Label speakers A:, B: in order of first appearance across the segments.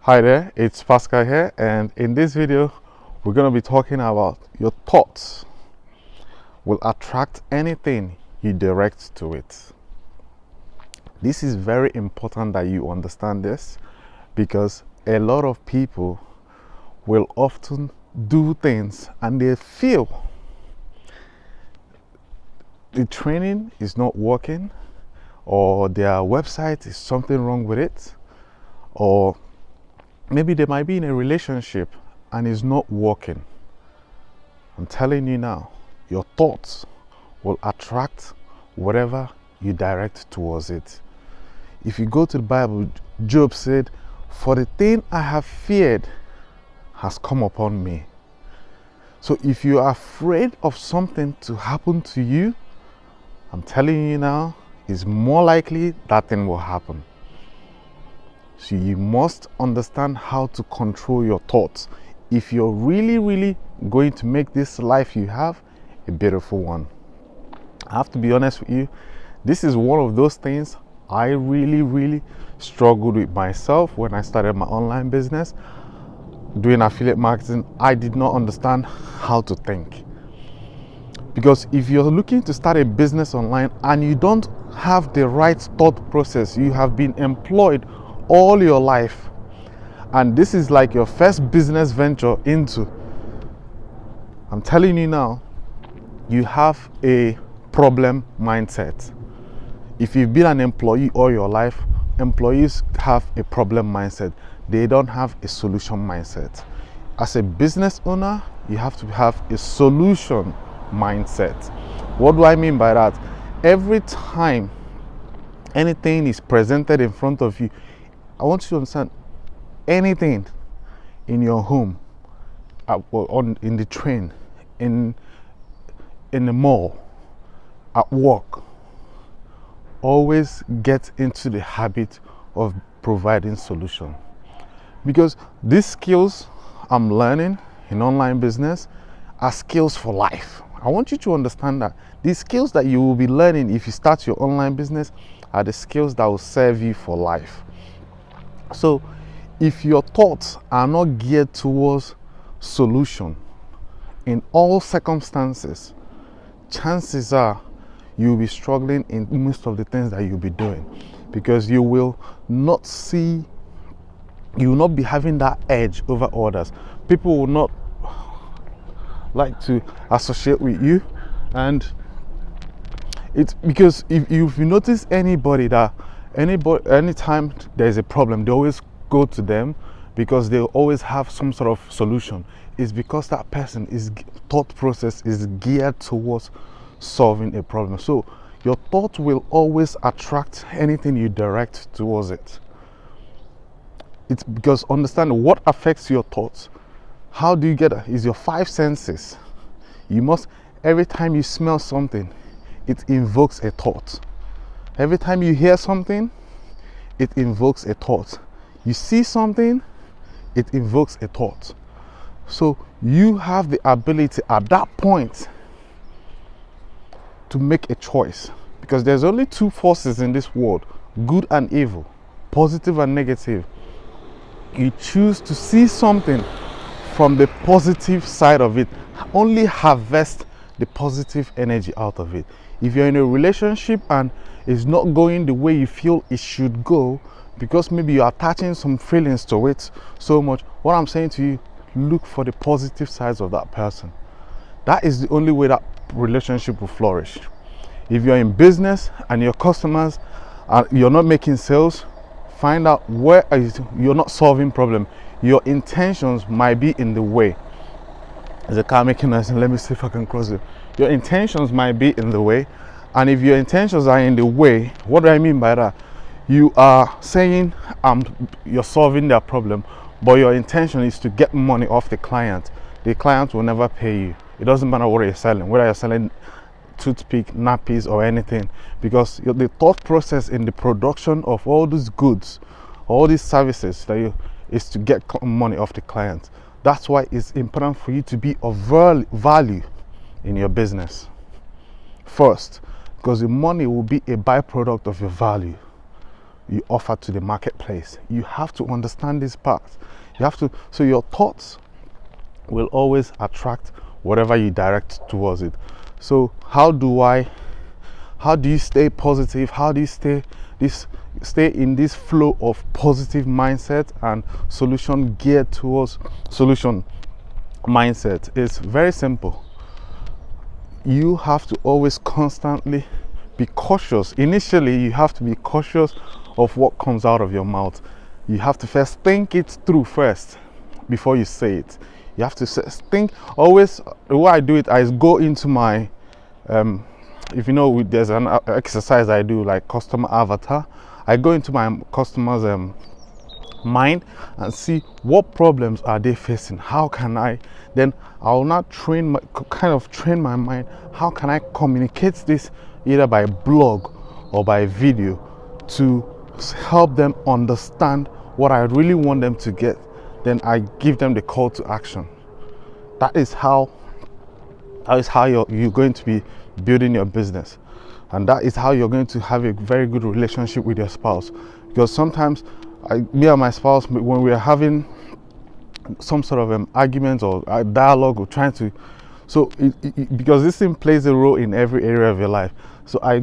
A: Hi there, it's Pascal here, and in this video we're going to be talking about your thoughts will attract anything you direct to it. This is very important that you understand this, because a lot of people will often do things and they feel the training is not working, or their website is something wrong with it, or maybe they might be in a relationship and it's not working. I'm telling you now, your thoughts will attract whatever you direct towards it. If you go to the Bible, Job said, "For the thing I have feared has come upon me." So if you are afraid of something to happen to you, I'm telling you now, it's more likely that thing will happen. So you must understand how to control your thoughts if you're really going to make this life you have a beautiful one. I have to be honest with you, this is one of those things I really struggled with myself when I started my online business. Doing affiliate marketing, I did not understand how to think. Because if you're looking to start a business online and you don't have the right thought process, you have been employed all your life and this is like your first business venture into, I'm telling you now, you have a problem mindset. If you've been an employee all your life, employees have a problem mindset. They don't have a solution mindset. As a business owner, you have to have a solution mindset. What do I mean by that? Every time anything is presented in front of you, I want you to understand, anything in your home, in the train, in the mall, at work, always get into the habit of providing solution. Because these skills I'm learning in online business are skills for life. I want you to understand that these skills that you will be learning if you start your online business are the skills that will serve you for life. So if your thoughts are not geared towards solution in all circumstances, chances are you'll be struggling in most of the things that you'll be doing, because you will not be having that edge over others. People will not like to associate with you, and it's because if you notice anytime there's a problem, they always go to them because they always have some sort of solution. It's because that person thought process is geared towards solving a problem. So your thought will always attract anything you direct towards it. It's because understand what affects your thoughts. How do you get it? Is your five senses. You must, every time you smell something, it invokes a thought. Every time you hear something, it invokes a thought. You see something, it invokes a thought. So you have the ability at that point to make a choice, because there's only two forces in this world, good and evil, positive and negative. You choose to see something from the positive side of it, only harvest the positive energy out of it. If you're in a relationship and it's not going the way you feel it should go, because maybe you're attaching some feelings to it so much, what I'm saying to you, look for the positive sides of that person. That is the only way that relationship will flourish. If you're in business and your customers and you're not making sales, find out where you're not solving problem. Your intentions might be in the way. There's a car making noise, and let me see if I can cross it. Your intentions might be in the way, and if your intentions are in the way, what do I mean by that? You are saying you're solving their problem, but your intention is to get money off the client. The client will never pay you. It doesn't matter what you're selling, whether you're selling toothpick, nappies, or anything, because the thought process in the production of all these goods, all these services is to get money off the client. That's why it's important for you to be of value in your business first, because the money will be a byproduct of your value. you offer to the marketplace. You have to understand this part. You have to, so your thoughts will always attract whatever you direct towards it. So how do you stay positive? How do you stay in this flow of positive mindset and solution geared towards solution mindset? It's very simple. You have to always constantly be cautious. Initially, you have to be cautious of what comes out of your mouth. You have to first think it through first before you say it. You have to think. Always, the way I do it, I go into my if you know, there's an exercise I do, like customer avatar. I go into my customer's mind and see what problems are they facing. How can I then, I will not train my mind. How can I communicate this either by blog or by video to help them understand what I really want them to get? Then I give them the call to action. That is how you're going to be building your business, and that is how you're going to have a very good relationship with your spouse. Because sometimes me and my spouse, when we are having some sort of argument or a dialogue, or trying to, because this thing plays a role in every area of your life. So I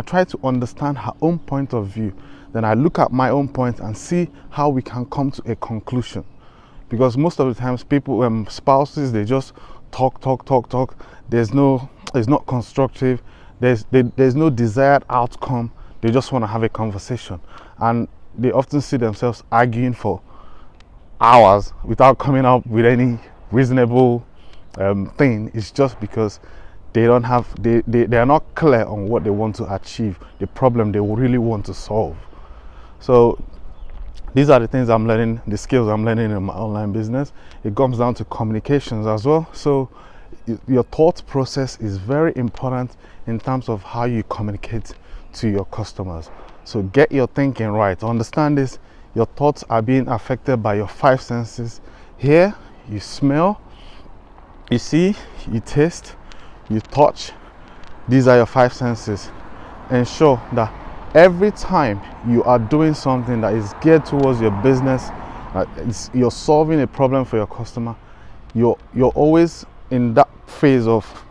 A: try to understand her own point of view, then I look at my own point and see how we can come to a conclusion. Because most of the times people, spouses, they just talk. It's not constructive. There's no desired outcome. They just want to have a conversation, and they often see themselves arguing for hours without coming up with any reasonable thing. It's just because they don't have, they are not clear on what they want to achieve, the problem they really want to solve. So these are the things I'm learning, the skills I'm learning in my online business. It comes down to communications as well. So your thought process is very important in terms of how you communicate to your customers. So get your thinking right. Understand this. Your thoughts are being affected by your 5 senses. Here, you smell, you see, you taste, you touch. These are your 5 senses. Ensure that every time you are doing something that is geared towards your business, you're solving a problem for your customer, you're always in that phase of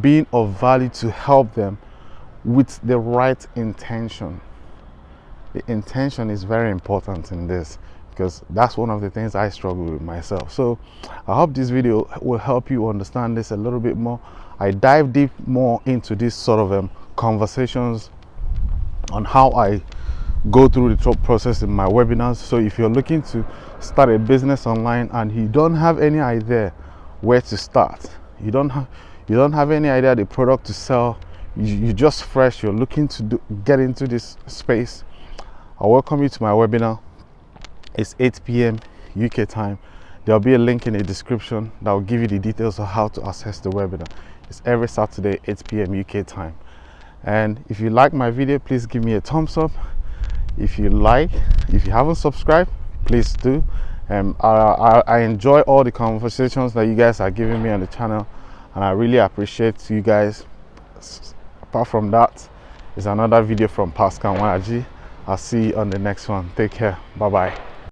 A: being of value to help them with the right intention. The intention is very important in this, because that's one of the things I struggle with myself. So I hope this video will help you understand this a little bit more. I dive deep more into this sort of conversations on how I go through the process in my webinars. So if you're looking to start a business online and you don't have any idea where to start, you don't have any idea the product to sell, you're just fresh, you're looking to get into this space, I welcome you to my webinar. It's 8 p.m. UK time. There'll be a link in the description that will give you the details of how to access the webinar. It's every Saturday, 8 p.m. UK time. And if you like my video, please give me a thumbs up. If you haven't subscribed, please do. I enjoy all the conversations that you guys are giving me on the channel, and I really appreciate you guys. Apart from that, it's another video from Pascal Wanaji. I'll see you on the next one. Take care. Bye bye.